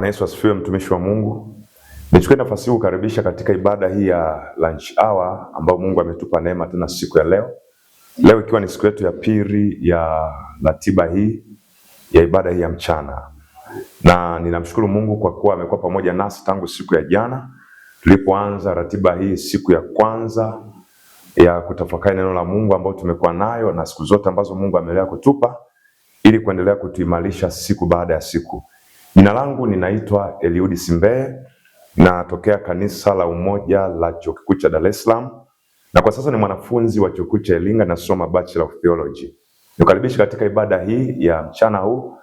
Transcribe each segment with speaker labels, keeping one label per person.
Speaker 1: Bwana Yesu asifiwe, mtumishi wa Mungu. Nichukue nafasi hii kukaribisha katika ibada hii ya lunch hour ambayo Mungu ametupa neema tena siku ya leo. Leo ikiwa ni siku yetu ya pili ya ratiba hii ya ibada hii ya mchana. Na ninamshukuru Mungu kwa kuwa amekuwa pamoja nasi tangu siku ya jana tulipoanza ratiba hii, siku ya kwanza ya kutafakari neno la Mungu ambayo tumekuwa nayo na siku zote ambazo Mungu ameendelea kutupa ili kuendelea kutuimarisha siku baada ya siku. Jina langu ninaitwa Eliudi Simbeye, natokea kanisa la Umoja la Chuo Kikuu cha Dar es Salaam, na kwa sasa ni mwanafunzi wa Chuo Kikuu cha Iringa, nasoma Bachelor of Theology. Nikaribisha katika ibada hii ya mchana huu,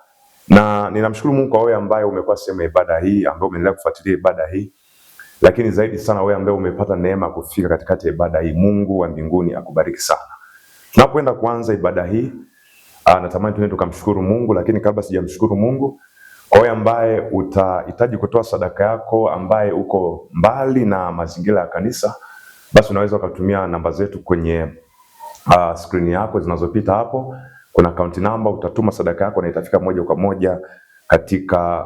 Speaker 1: na ninamshukuru Mungu kwa wewe ambaye umekuwa sehemu ya ibada hii, ambaye umeendelea kufuatilia ibada hii, lakini zaidi sana wewe ambaye umepata neema kufika katikati ya ibada hii. Mungu wa mbinguni akubariki sana. Tunapoenda kuanza ibada hii, natamani tuende tukamshukuru Mungu, lakini kabla sijamshukuru Mungu, kwa wewe ambaye utahitaji kutoa sadaka yako, ambaye uko mbali na mazingira ya kanisa, basi unaweza ukatumia namba zetu kwenye screen yako zinazopita hapo. Kuna account number, utatuma sadaka yako na itafika moja kwa moja katika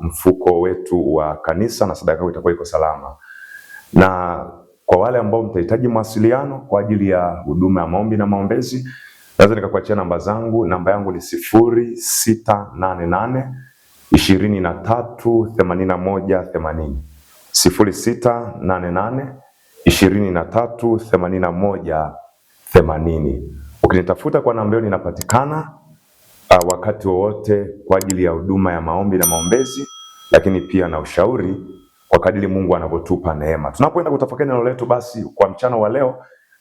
Speaker 1: mfuko wetu wa kanisa na sadaka yako itakuwa iko salama. Na kwa wale ambao mtahitaji mawasiliano kwa ajili ya huduma ya maombi na maombezi, naweza nikakuachia namba zangu. Namba yangu ni 0688 238180. 0688 238180. Ukinitafuta kwa namba hiyo ninapatikana wakati wowote kwa ajili ya huduma ya maombi na maombezi, lakini pia na ushauri kwa kadiri Mungu anavyotupa neema. Tunapoenda kutafakari neno letu, basi kwa mchana wa leo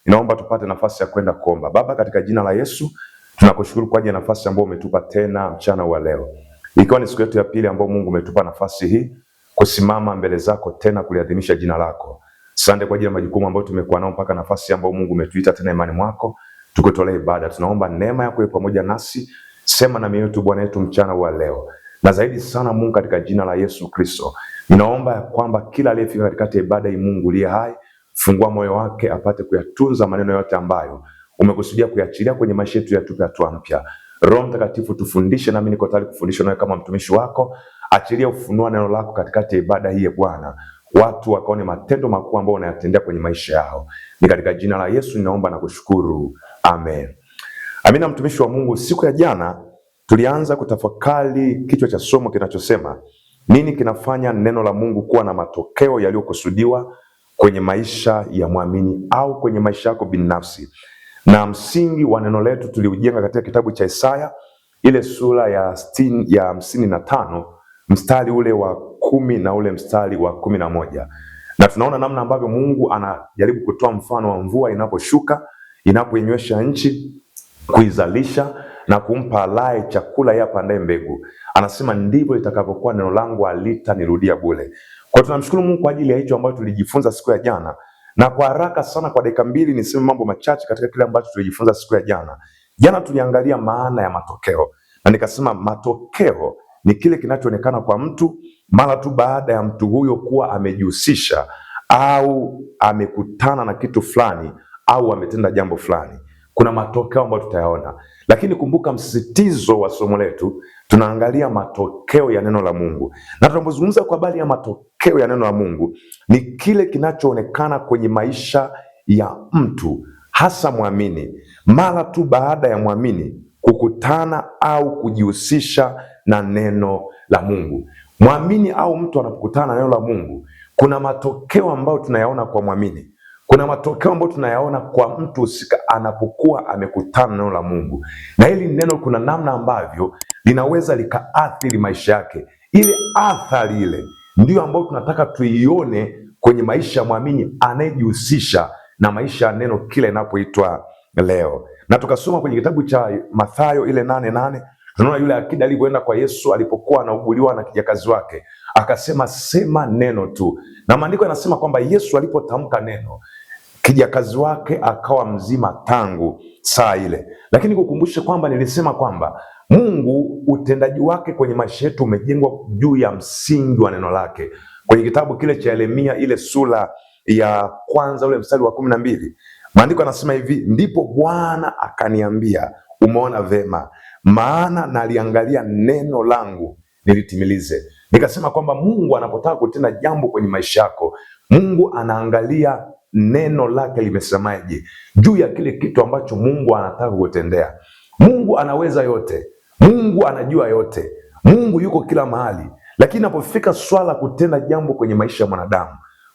Speaker 1: ninaomba tupate nafasi ya kwenda kuomba. Baba, katika jina la Yesu tunakushukuru kwa ajili ya nafasi ambayo umetupa tena mchana wa leo, ikiwa ni siku yetu ya pili ambayo Mungu umetupa nafasi hii kusimama mbele zako tena kuliadhimisha jina lako. Asante kwa ajili ya majukumu ambayo tumekuwa nao mpaka nafasi ambayo Mungu umetuita tena imani mwako tukutolee ibada. Tunaomba neema yako iwe pamoja nasi. Sema na mioyo yetu Bwana yetu mchana wa leo. Na zaidi sana Mungu, katika jina la Yesu Kristo, ninaomba ya kwamba kila aliyefika katika ibada hii, Mungu aliye hai, fungua moyo wake apate kuyatunza maneno yote ambayo umekusudia kuyachilia kwenye maisha yetu, yatupe hatua mpya. Roho Mtakatifu tufundishe, nami niko tayari kufundisha nawe kama mtumishi wako. Achilia ufunua neno lako katikati ya ibada hii Bwana, watu wakaone matendo makuu ambayo unayatendea kwenye maisha yao. Ni katika jina la Yesu ninaomba na kushukuru. Amen. Amina. Mtumishi wa Mungu, siku ya jana tulianza kutafakari kichwa cha somo kinachosema nini kinafanya neno la Mungu kuwa na matokeo yaliyokusudiwa kwenye maisha ya muamini au kwenye maisha yako binafsi. Na msingi wa neno letu tuliujenga katika kitabu cha Isaya, ile sura ya 55 mstari ule wa 10 na ule mstari wa 11. Na tunaona namna ambavyo Mungu anajaribu kutoa mfano wa mvua inaposhuka, inapoinywesha nchi, kuizalisha na kumpa alaye chakula yeye apandaye mbegu. Anasema ndivyo itakavyokuwa neno langu, halitanirudia bure. Kwa tunamshukuru Mungu kwa ajili ya hicho ambacho tulijifunza siku ya jana. Na kwa haraka sana, kwa dakika mbili, niseme mambo machache katika kile ambacho tulijifunza siku ya jana. Jana tuliangalia maana ya matokeo, na nikasema matokeo ni kile kinachoonekana kwa mtu mara tu baada ya mtu huyo kuwa amejihusisha au amekutana na kitu fulani au ametenda jambo fulani. Kuna matokeo ambayo tutayaona, lakini kumbuka msisitizo wa somo letu, tunaangalia matokeo ya neno la Mungu. Na tunapozungumza kwa habari ya matokeo ya neno la Mungu, ni kile kinachoonekana kwenye maisha ya mtu, hasa muamini, mara tu baada ya muamini kukutana au kujihusisha na neno la Mungu. Muamini au mtu anapokutana na neno la Mungu, kuna matokeo ambayo tunayaona kwa muamini. Kuna matokeo ambayo tunayaona kwa mtu husika anapokuwa amekutana na neno la Mungu. Na hili neno kuna namna ambavyo linaweza likaathiri maisha yake. Ile athari ile ndio ambayo tunataka tuione kwenye maisha ya muamini anayejihusisha na maisha ya neno kile inapoitwa leo. Na tukasoma kwenye kitabu cha Mathayo ile 8:8, tunaona yule akida alipoenda kwa Yesu alipokuwa anauguliwa na kijakazi wake, akasema sema neno tu. Na maandiko yanasema kwamba Yesu alipotamka neno, kijakazi wake akawa mzima tangu saa ile. Lakini kukumbushe kwamba nilisema kwamba Mungu utendaji wake kwenye maisha yetu umejengwa juu ya msingi wa neno lake. Kwenye kitabu kile cha Yeremia ile sura ya kwanza ule mstari wa 12, maandiko yanasema hivi: ndipo Bwana akaniambia, umeona vema, maana naliangalia neno langu nilitimilize. Nikasema kwamba Mungu anapotaka kutenda jambo kwenye maisha yako, Mungu anaangalia neno lake limesemaje juu ya kile kitu ambacho Mungu anataka kutendea. Mungu anaweza yote, Mungu anajua yote, Mungu yuko kila mahali, lakini inapofika swala kutenda jambo kwenye maisha ya mwanadamu,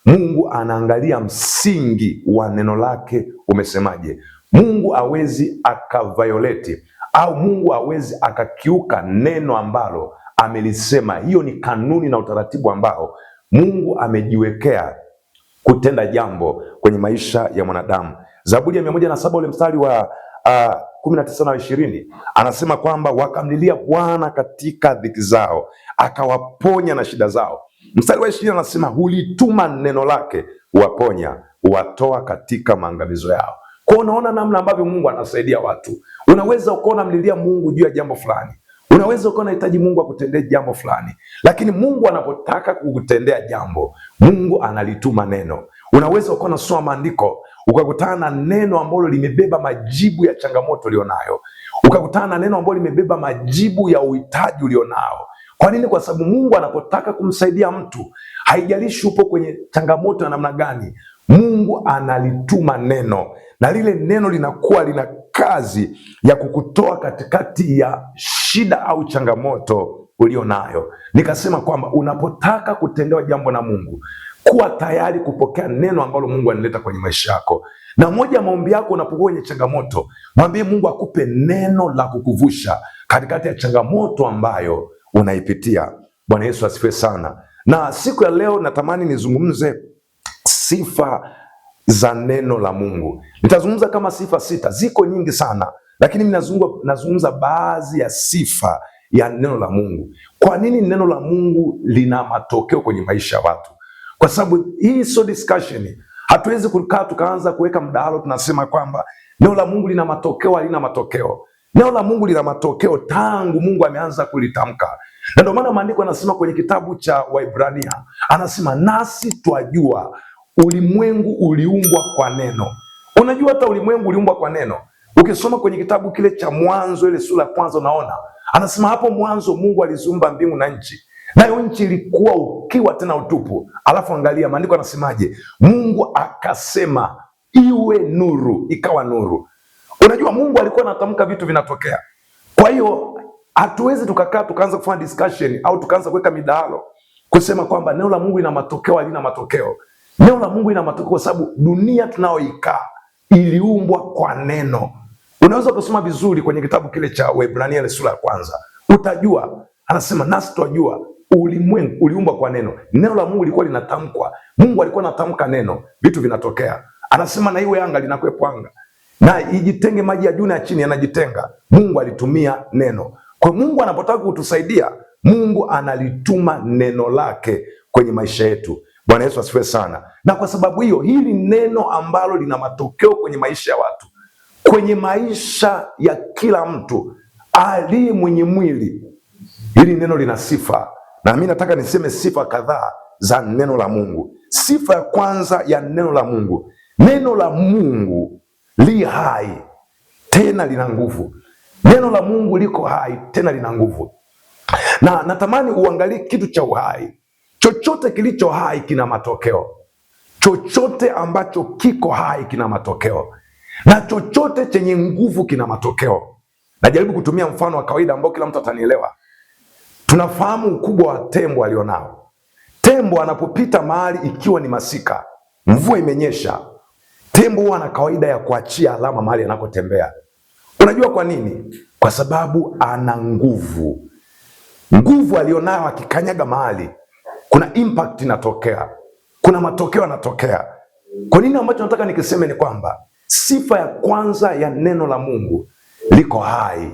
Speaker 1: Mungu anaangalia msingi wa neno lake umesemaje. Mungu hawezi akaviolate au Mungu hawezi akakiuka neno ambalo amelisema. Hiyo ni kanuni na utaratibu ambao Mungu amejiwekea kutenda jambo kwenye maisha ya mwanadamu. Zaburi ya 107 ule mstari wa 19 na 20 anasema kwamba wakamlilia Bwana katika dhiki zao, akawaponya na shida zao. Mstari wa 20 anasema hulituma neno lake, huwaponya, huwatoa katika maangamizo yao. Kwa unaona namna ambavyo Mungu anasaidia watu. Unaweza ukaona mlilia Mungu juu ya jambo fulani, unaweza ukaona unahitaji Mungu akutendee jambo fulani, lakini Mungu anapotaka kukutendea jambo, Mungu analituma neno. Unaweza ukaona unasoma maandiko ukakutana na neno ambalo limebeba majibu ya changamoto ulionayo, ukakutana na neno ambalo limebeba majibu ya uhitaji ulionao. Kwa nini? Kwa sababu Mungu anapotaka kumsaidia mtu, haijalishi upo kwenye changamoto ya namna gani, Mungu analituma neno, na lile neno linakuwa lina kazi ya kukutoa katikati ya shida au changamoto ulionayo. Nikasema kwamba unapotaka kutendewa jambo na Mungu, kuwa tayari kupokea neno ambalo Mungu analeta kwenye maisha yako. Na moja ya maombi yako unapokuwa kwenye changamoto, mwambie Mungu akupe neno la kukuvusha katikati ya changamoto ambayo unaipitia. Bwana Yesu asifiwe sana. Na siku ya leo natamani nizungumze sifa za neno la Mungu. Nitazungumza kama sifa 6, ziko nyingi sana, lakini mimi nazungumza baadhi ya sifa ya neno la Mungu. Kwa nini neno la Mungu lina matokeo kwenye maisha ya watu? Kwa sababu hii sio discussion. Hatuwezi kukaa tukaanza kuweka mdahalo tunasema kwamba neno la Mungu lina matokeo, halina matokeo. Neno la Mungu lina matokeo tangu Mungu ameanza kulitamka. Na ndio maana maandiko yanasema kwenye kitabu cha Waibrania, anasema nasi twajua ulimwengu uliumbwa kwa neno. Unajua hata ulimwengu uliumbwa kwa neno. Ukisoma kwenye kitabu kile cha Mwanzo ile sura ya kwanza, unaona anasema hapo mwanzo Mungu aliziumba mbingu na nchi, nayo nchi ilikuwa ukiwa tena utupu. Alafu angalia maandiko anasemaje? Mungu akasema iwe nuru, ikawa nuru. Unajua Mungu alikuwa anatamka vitu vinatokea. Kwa hiyo hatuwezi tukakaa tukaanza kufanya discussion au tukaanza kuweka midahalo kusema kwamba neno la Mungu lina matokeo, halina matokeo. Neno la Mungu lina matokeo kwa sababu dunia tunayoikaa iliumbwa kwa neno. Unaweza kusoma vizuri kwenye kitabu kile cha Waebrania ile sura ya kwanza, utajua anasema nasi twajua ulimwengu uliumbwa kwa neno. Neno la Mungu lilikuwa linatamkwa. Mungu alikuwa anatamka neno, vitu vinatokea. Anasema na iwe anga, linakuwepo anga. Na ijitenge maji ya juu na chini, yanajitenga. Mungu alitumia neno. Kwa Mungu anapotaka kutusaidia, Mungu analituma neno lake kwenye maisha yetu. Bwana Yesu asifiwe sana. Na kwa sababu hiyo, hili neno ambalo lina matokeo kwenye maisha ya watu, kwenye maisha ya kila mtu aliye mwenye mwili, hili neno lina sifa. Na mimi nataka niseme sifa kadhaa za neno la Mungu. Sifa ya kwanza ya neno la Mungu, neno la Mungu li hai tena lina nguvu. Neno la Mungu liko hai tena lina nguvu. Na natamani uangalie kitu cha uhai. Chochote kilicho hai kina matokeo. Chochote ambacho kiko hai kina matokeo. Na chochote chenye nguvu kina matokeo. Najaribu kutumia mfano wa kawaida ambao kila mtu atanielewa. Tunafahamu ukubwa wa tembo alionao. Tembo anapopita mahali ikiwa ni masika, mvua imenyesha, tembo huwa na kawaida ya kuachia alama mahali anakotembea. Unajua kwa nini? Kwa sababu ana nguvu. Nguvu alionayo akikanyaga mahali, kuna impact inatokea. Kuna matokeo yanatokea. Kwa nini ambacho nataka nikiseme ni kwamba sifa ya kwanza ya neno la Mungu liko hai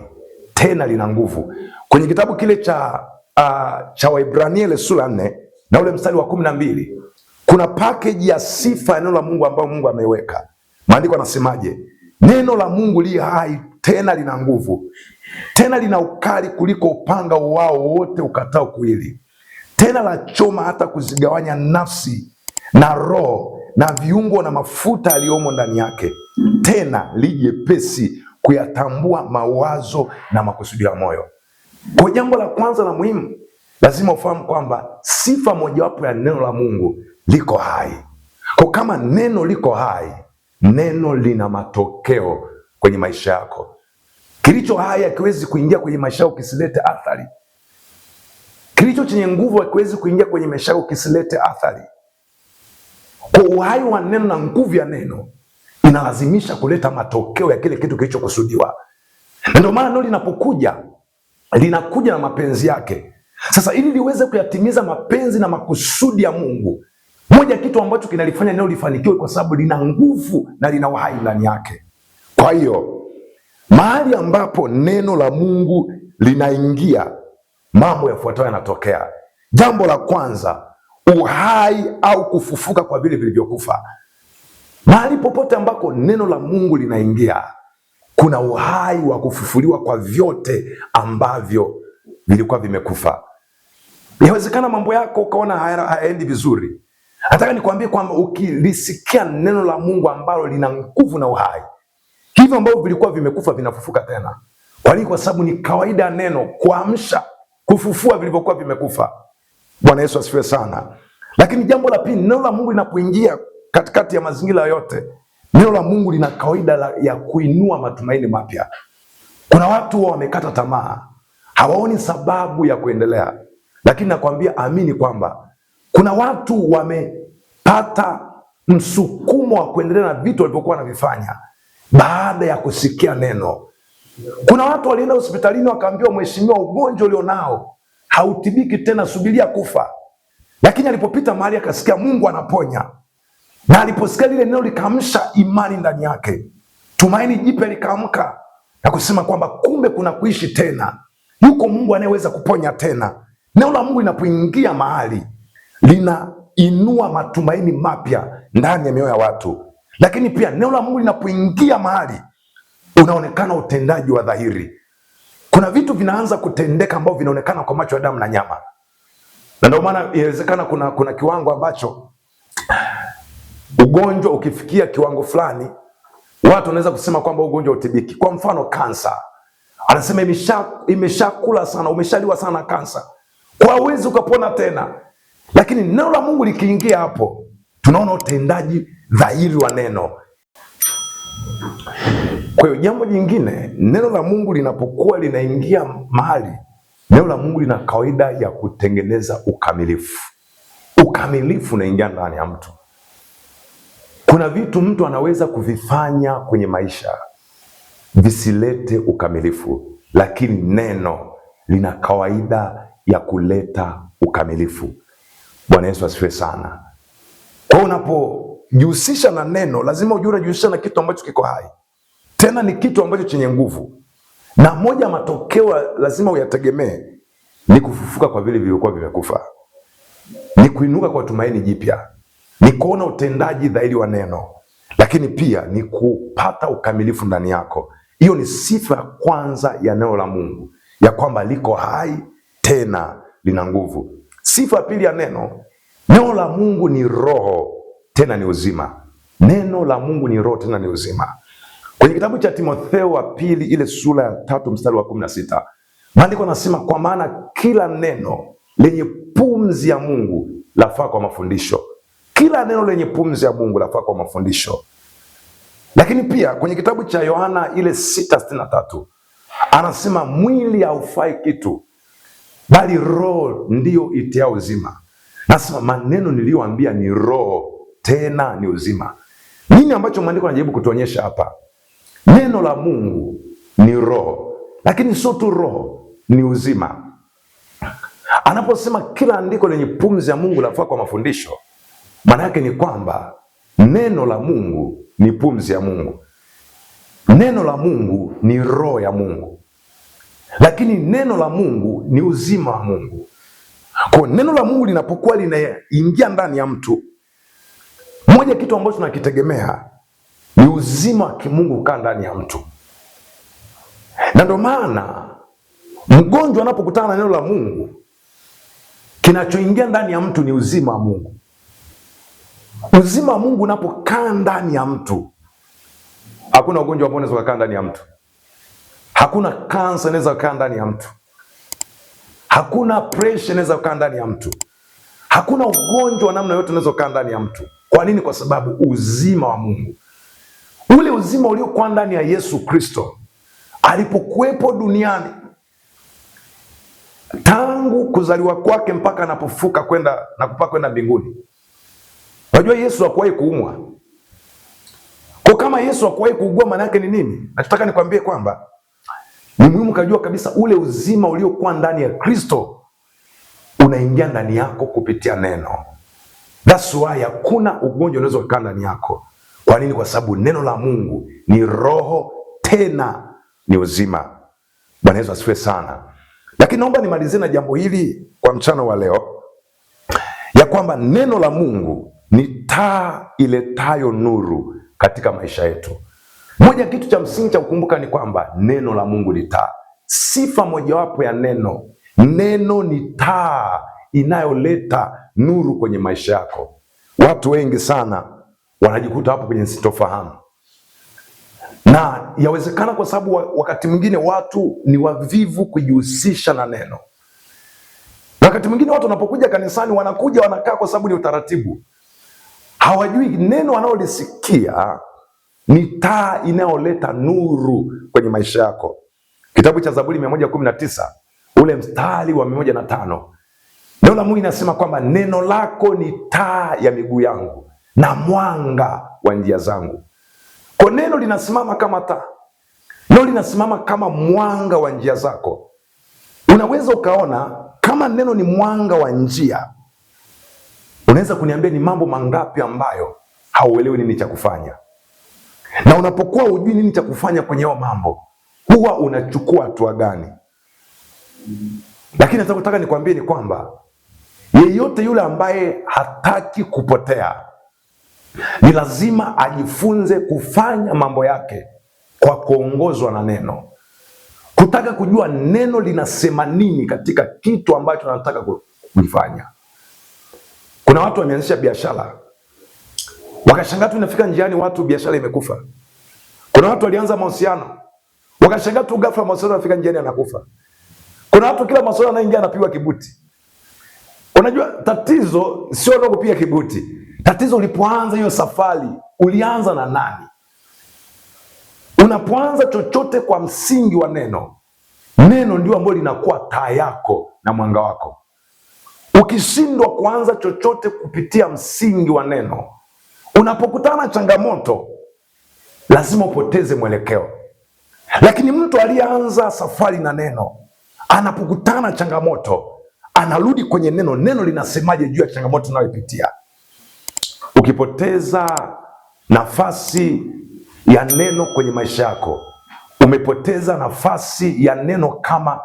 Speaker 1: tena lina nguvu. Kwenye kitabu kile cha Waebrania ile sura 4 na ule mstari wa 12, kuna package ya sifa ya neno la Mungu ambayo Mungu ameweka. Maandiko yanasemaje? Neno la Mungu li hai tena lina nguvu, tena lina ukali kuliko upanga wao wote ukatao kuwili, tena la choma hata kuzigawanya nafsi na roho na viungo na mafuta yaliyomo ndani yake, tena li jepesi kuyatambua mawazo na makusudi ya moyo. Kwa jambo la kwanza la muhimu, lazima ufahamu kwamba sifa mojawapo ya neno la Mungu liko hai. Kwa kama neno liko hai, neno lina matokeo kwenye maisha yako. Kilicho hai hakiwezi kuingia kwenye maisha yako kisilete athari. Kilicho chenye nguvu hakiwezi kuingia kwenye maisha yako kisilete athari. Kwa uhai wa neno na nguvu ya neno inalazimisha kuleta matokeo ya kile kitu kilichokusudiwa. Na ndio maana neno linapokuja, linakuja na mapenzi yake. Sasa ili liweze kuyatimiza mapenzi na makusudi ya Mungu, moja kitu ambacho kinalifanya neno lifanikiwe kwa sababu lina nguvu na lina uhai ndani yake. Kwa hiyo mahali ambapo neno la Mungu linaingia, mambo yafuatayo yanatokea. Jambo la kwanza, uhai au kufufuka kwa vile vilivyokufa. Mahali popote ambako neno la Mungu linaingia, kuna uhai wa kufufuliwa kwa vyote ambavyo vilikuwa vimekufa. Inawezekana mambo yako ukaona hayaendi vizuri. Nataka nikwambie kwamba ukilisikia neno la Mungu ambalo lina nguvu na uhai, hivyo ambavyo vilikuwa vimekufa vinafufuka tena. Kwa nini? Kwa sababu ni kawaida ya neno kuamsha, kufufua vilivyokuwa vimekufa. Bwana Yesu asifiwe sana. Lakini jambo la pili, neno la Mungu linapoingia katikati ya mazingira yote, neno la Mungu lina kawaida ya kuinua matumaini mapya. Kuna watu wamekata tamaa, hawaoni sababu ya kuendelea. Lakini nakwambia, amini kwamba kuna watu wamepata msukumo wa kuendelea na vitu walivyokuwa wanavifanya baada ya kusikia neno. Kuna watu walienda hospitalini wakaambiwa, mheshimiwa, ugonjwa ulionao hautibiki tena, subiria kufa. Lakini alipopita mahali akasikia Mungu anaponya, na aliposikia lile neno likaamsha imani ndani yake, tumaini jipya likaamka na kusema kwamba kumbe kuna kuishi tena, yuko Mungu anayeweza kuponya tena. Neno la Mungu linapoingia mahali, linainua matumaini mapya ndani ya mioyo ya watu. Lakini pia neno la Mungu linapoingia mahali, unaonekana utendaji wa dhahiri. Kuna vitu vinaanza kutendeka ambavyo vinaonekana kwa macho ya damu na nyama. Na ndio maana inawezekana kuna kiwango ambacho ugonjwa ukifikia kiwango fulani, watu wanaweza kusema kwamba ugonjwa utibiki. Kwa mfano kansa, anasema imeshakula sana, umeshaliwa sana kansa, kwa uwezi ukapona tena. Lakini neno la Mungu likiingia hapo, tunaona utendaji dhahiri wa neno. Kwa hiyo jambo jingine, neno la Mungu linapokuwa linaingia mahali, neno la Mungu lina kawaida ya kutengeneza ukamilifu. Ukamilifu unaingia ndani ya mtu. Kuna vitu mtu anaweza kuvifanya kwenye maisha visilete ukamilifu, lakini neno lina kawaida ya kuleta ukamilifu. Bwana Yesu asifiwe sana. Kwa unapojihusisha na neno, lazima ujue unajihusisha na kitu ambacho kiko hai, tena ni kitu ambacho chenye nguvu. Na moja ya matokeo lazima uyategemee ni kufufuka kwa vile vilivyokuwa vimekufa, ni kuinuka kwa tumaini jipya, ni kuona utendaji dhahiri wa neno, lakini pia ni kupata ukamilifu ndani yako. Hiyo ni sifa ya kwanza ya neno la Mungu, ya kwamba liko hai tena lina nguvu. Sifa ya pili ya neno, neno la Mungu ni roho tena ni uzima. Neno la Mungu ni roho tena ni uzima. Kwenye kitabu cha Timotheo wa pili ile sura ya 3 mstari wa 16, maandiko yanasema, kwa maana kila neno lenye pumzi ya Mungu lafaa kwa mafundisho. Kila neno lenye pumzi ya Mungu lafaa kwa mafundisho. Lakini pia kwenye kitabu cha Yohana ile 6:63 anasema, mwili haufai kitu, bali roho ndiyo itia uzima. Nasema maneno niliyoambia ni roho tena ni uzima. Nini ambacho maandiko yanajaribu kutuonyesha hapa? Neno la Mungu ni roho, lakini sio tu roho, ni uzima. Anaposema kila andiko lenye pumzi ya Mungu lafaa kwa mafundisho, maana yake ni kwamba neno la Mungu ni pumzi ya Mungu, neno la Mungu ni roho ya Mungu, lakini neno la Mungu ni uzima wa Mungu. Kwa neno la Mungu linapokuwa linaingia ndani ya mtu, moja kitu ambacho tunakitegemea ni uzima wa kimungu kukaa ndani ya mtu. Na ndio maana mgonjwa anapokutana na neno la Mungu, kinachoingia ndani ya mtu ni uzima wa Mungu. Uzima wa Mungu unapokaa ndani ya mtu, hakuna ugonjwa ambao unaweza kukaa ndani ya mtu. Hakuna kansa inaweza kukaa ndani ya mtu. Hakuna pressure inaweza kukaa ndani ya mtu. Hakuna ugonjwa wa namna yote unaweza kukaa ndani ya mtu. Kwa nini? Kwa sababu uzima wa Mungu, ule uzima uliokuwa ndani ya Yesu Kristo alipokuwepo duniani, tangu kuzaliwa kwake mpaka anapofuka kwenda na kupaa kwenda mbinguni. Unajua Yesu hakuwahi kuumwa. Kwa kama Yesu hakuwahi kuugua, maana yake ni nini? Nataka nikwambie kwamba ni muhimu kujua kabisa ule uzima uliokuwa ndani ya Kristo unaingia ndani yako kupitia neno. That's why hakuna ugonjwa unaweza kukaa ndani yako. Kwa nini? Kwa sababu neno la Mungu ni roho, tena ni uzima. Bwana Yesu asifiwe sana. Lakini naomba nimalizie na jambo hili kwa mchana wa leo, ya kwamba neno la Mungu ni taa iletayo nuru katika maisha yetu. Moja kitu cha msingi cha kukumbuka ni kwamba neno la Mungu ni taa. Sifa mojawapo ya neno, neno ni taa inayoleta nuru kwenye maisha yako. Watu wengi sana wanajikuta hapo kwenye sitofahamu, na yawezekana kwa sababu wakati mwingine watu ni wavivu kujihusisha na neno. Wakati mwingine watu wanapokuja kanisani wanakuja wanakaa kwa sababu ni utaratibu. Hawajui neno wanalolisikia ni taa inayoleta nuru kwenye maisha yako. Kitabu cha Zaburi 119 ule mstari wa 105, neno la Mungu inasema kwamba neno lako ni taa ya miguu yangu na mwanga wa njia zangu. Kwa neno linasimama kama taa, neno linasimama kama mwanga wa njia zako. Unaweza ukaona kama neno ni mwanga wa njia, unaweza kuniambia ni mambo mangapi ambayo hauelewi nini cha kufanya, na unapokuwa hujui nini cha kufanya kwenye hayo mambo, huwa unachukua hatua gani? Lakini nataka nikwambie ni kwamba yeyote yule ambaye hataki kupotea ni lazima ajifunze kufanya mambo yake kwa kuongozwa na neno, kutaka kujua neno linasema nini katika kitu ambacho anataka kufanya. Kuna watu wameanzisha biashara, wakashangaa tu inafika njiani watu biashara imekufa. Kuna watu walianza mahusiano, wakashangaa tu ghafla mahusiano yanafika njiani anakufa. Kuna watu kila mahusiano anaingia anapigwa kibuti. Unajua tatizo sio ndio kupiga kibuti. Tatizo ulipoanza hiyo safari, ulianza na nani? Unapoanza chochote kwa msingi wa neno, neno ndio ambalo linakuwa taa yako na mwanga wako. Ukishindwa kuanza chochote kupitia msingi wa neno, unapokutana na changamoto lazima upoteze mwelekeo. Lakini mtu aliyeanza safari na neno, anapokutana na changamoto anarudi kwenye neno. Neno linasemaje juu ya changamoto unayopitia? Ukipoteza nafasi ya neno kwenye maisha yako, umepoteza nafasi ya neno kama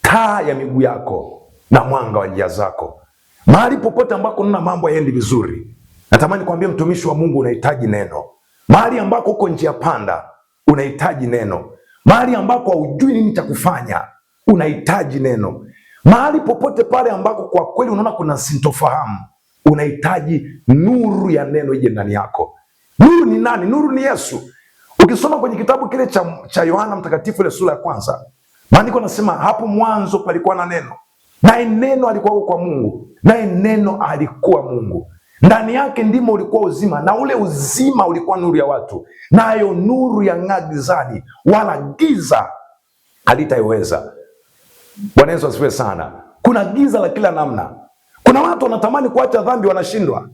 Speaker 1: taa ya miguu yako na mwanga wa njia zako. Mahali popote ambako unaona mambo hayaendi vizuri, natamani kuambia mtumishi wa Mungu, unahitaji neno. Mahali ambako uko njia panda, unahitaji neno. Mahali ambako hujui nini cha kufanya, unahitaji neno. Mahali popote pale ambako kwa kweli unaona kuna sintofahamu, unahitaji nuru ya neno ije ndani yako. Nuru ni nani? Nuru ni Yesu. Ukisoma kwenye kitabu kile cha Yohana Mtakatifu ile sura ya 1, maandiko nasema hapo mwanzo palikuwa na neno, naye neno alikuwa kwa Mungu, naye neno alikuwa Mungu. Ndani yake ndimo ulikuwa uzima, na ule uzima ulikuwa nuru ya watu, nayo nuru yang'aa gizani, wala giza halitaiweza. Bwana Yesu asifiwe sana. Kuna giza la kila namna. Kuna watu wanatamani kuacha dhambi, wanashindwa.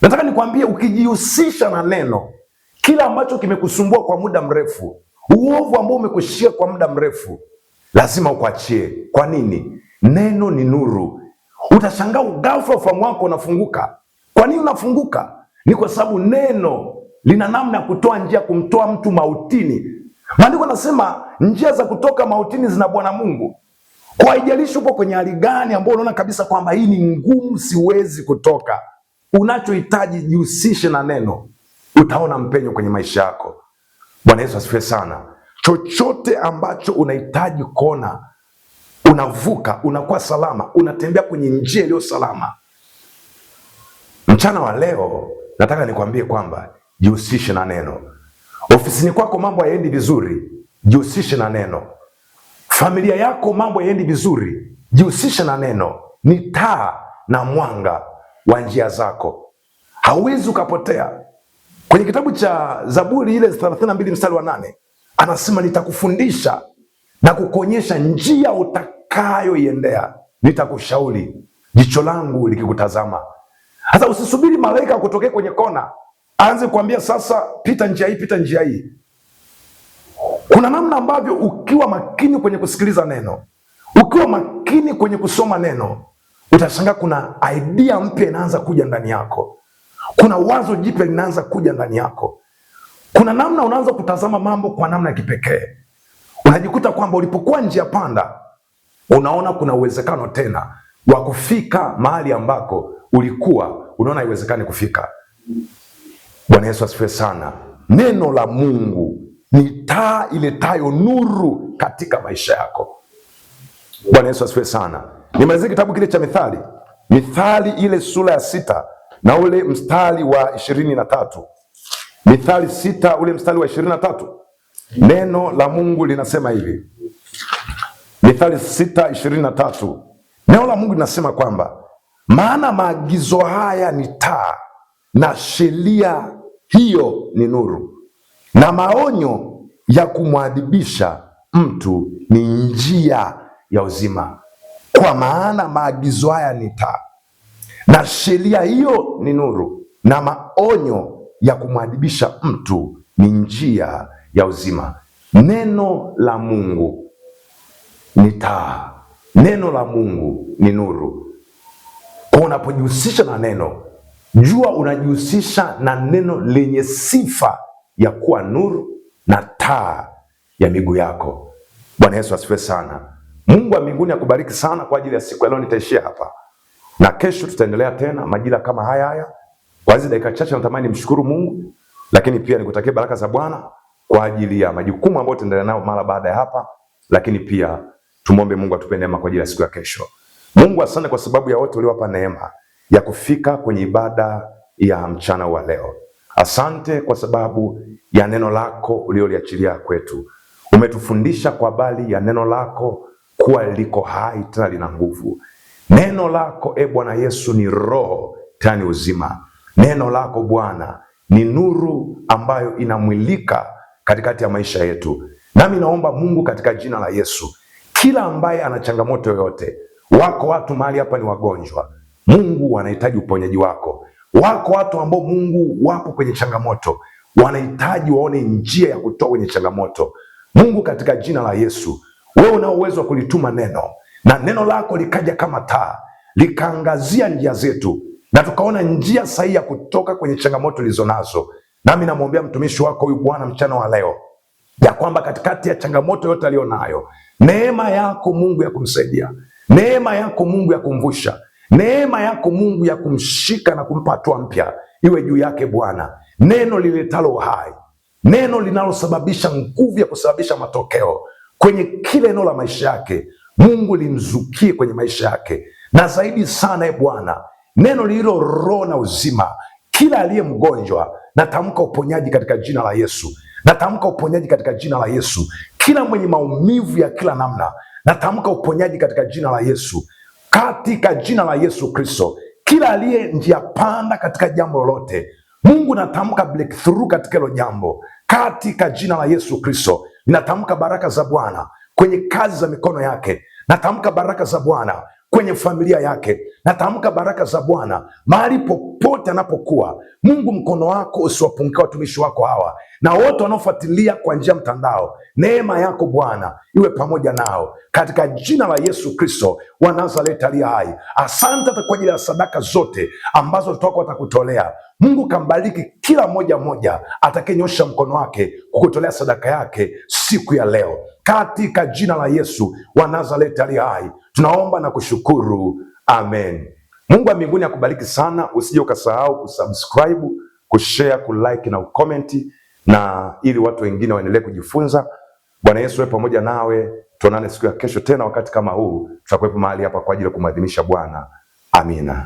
Speaker 1: Nataka nikwambie, ukijihusisha na neno, kila ambacho kimekusumbua kwa muda mrefu, uovu ambao umekushia kwa muda mrefu, lazima ukuachie. Kwa nini? Neno ni nuru. Utashangaa ghafla ufahamu wako unafunguka. Kwa nini unafunguka? Ni kwa sababu neno lina namna ya kutoa njia, kumtoa mtu mautini. Maandiko nasema njia za kutoka mautini zina Bwana Mungu. Kwa haijalishi upo kwenye hali gani ambayo unaona kabisa kwamba hii ni ngumu, siwezi kutoka, unachohitaji jihusishe na neno, utaona mpenyo kwenye maisha yako. Bwana Yesu asifiwe sana. Chochote ambacho unahitaji kuona unavuka, unakuwa salama, unatembea kwenye njia iliyo salama. Mchana wa leo nataka nikwambie kwamba jihusishe na neno. Ofisini kwako mambo hayaendi vizuri, jihusishe na neno. Familia yako mambo hayaendi vizuri, jihusishe na neno. Ni taa na mwanga wa njia zako, hauwezi ukapotea. Kwenye kitabu cha Zaburi ile 32 mstari wa 8 anasema, nitakufundisha na kukuonyesha njia utakayoiendea, nitakushauri jicho langu likikutazama. Hata usisubiri malaika kutokea kwenye kona aanze kuambia sasa pita njia hii, pita njia hii. Kuna namna ambavyo ukiwa makini kwenye kusikiliza neno, ukiwa makini kwenye kusoma neno, utashangaa kuna idea mpya inaanza kuja ndani yako. Kuna wazo jipya linaanza kuja ndani yako. Kuna namna unaanza kutazama mambo kwa namna ya kipekee. Unajikuta kwamba ulipokuwa njia panda, unaona kuna uwezekano tena wa kufika mahali ambako ulikuwa unaona haiwezekani kufika. Bwana Yesu asifiwe sana. Neno la Mungu ni taa iletayo nuru katika maisha yako. Bwana Yesu asifiwe sana. Nimalizie kitabu kile cha Mithali. Mithali ile sura ya 6 na ule mstari wa 23. Mithali 6 ule mstari wa 23. Neno la Mungu linasema hivi. Mithali 6:23. Neno la Mungu linasema kwamba maana maagizo haya ni taa na sheria hiyo ni nuru, na maonyo ya kumwadibisha mtu ni njia ya uzima. Kwa maana maagizo haya ni taa na sheria hiyo ni nuru, na maonyo ya kumwadibisha mtu ni njia ya uzima. Neno la Mungu ni taa, neno la Mungu ni nuru. Kwa unapojihusisha na neno, jua unajihusisha na neno lenye sifa ya kuwa nuru na taa ya miguu yako. Bwana Yesu asifiwe sana. Mungu wa mbinguni akubariki sana kwa ajili ya siku ya leo. Nitaishia hapa na kesho tutaendelea tena majira kama haya haya. Kwa hizo dakika chache natamani mshukuru Mungu, lakini pia nikutakie baraka za Bwana kwa ajili ya majukumu ambayo tutaendelea nayo mara baada ya hapa, lakini pia tumombe Mungu atupe neema kwa ajili ya siku ya kesho. Mungu, asante kwa sababu ya wote uliowapa neema ya kufika kwenye ibada ya mchana wa leo. Asante kwa sababu ya neno lako ulioliachilia kwetu. Umetufundisha kwa habari ya neno lako kuwa liko hai tena lina nguvu. Neno lako Bwana Yesu ni roho tena ni uzima. Neno lako Bwana ni nuru ambayo inamwilika katikati ya maisha yetu. Nami naomba Mungu katika jina la Yesu, kila ambaye ana changamoto yoyote, wako watu mahali hapa ni wagonjwa, Mungu wanahitaji uponyaji wako. Wako watu ambao Mungu wapo kwenye changamoto, wanahitaji waone njia ya kutoka kwenye changamoto. Mungu katika jina la Yesu, wewe una uwezo wa kulituma neno, na neno lako likaja kama taa, likaangazia njia zetu, na tukaona njia sahihi ya kutoka kwenye changamoto ulizonazo. Nami namwombea mtumishi wako huyu Bwana mchana wa leo, ya kwamba katikati ya changamoto yote aliyonayo, neema yako Mungu ya kumsaidia, neema yako Mungu ya kumvusha, neema yako Mungu ya kumshika na kumpa hatua mpya iwe juu yake Bwana. Neno liletalo uhai, neno linalosababisha nguvu ya kusababisha matokeo kwenye kila eneo la maisha yake, Mungu limzukie kwenye maisha yake. Na zaidi sana Bwana, neno lililo roho na uzima. Kila aliye mgonjwa, natamka uponyaji katika jina la Yesu. Natamka uponyaji katika jina la Yesu. Kila mwenye maumivu ya kila namna, natamka uponyaji katika jina la Yesu. Katika jina la Yesu Kristo, kila aliye njia panda katika jambo lolote, Mungu natamka breakthrough katika hilo jambo. Katika jina la Yesu Kristo, ninatamka baraka za Bwana kwenye kazi za mikono yake. Natamka baraka za Bwana kwenye familia yake. Natamka baraka za Bwana mahali popote anapokuwa. Mungu, mkono wako usiwapungukie watumishi wako hawa na wote wanaofuatilia kwa njia mtandao. Neema yako Bwana iwe pamoja nao katika jina la Yesu Kristo wa Nazareti aliye hai. Asante kwa ajili ya sadaka zote ambazo watu wako watakutolea. Mungu, kambariki kila mmoja atakayenyosha mkono wake kukutolea sadaka yake siku ya leo, katika jina la Yesu wa Nazareti aliye hai tunaomba na kushukuru, amen. Mungu wa mbinguni akubariki sana. Usije ukasahau kusubscribe, kushare, kulike na kukomenti, na ili watu wengine waendelee kujifunza. Bwana Yesu awe pamoja nawe. Tuonane siku ya kesho tena wakati kama huu, tutakuwepo mahali hapa kwa ajili ya kumwadhimisha Bwana. Amina.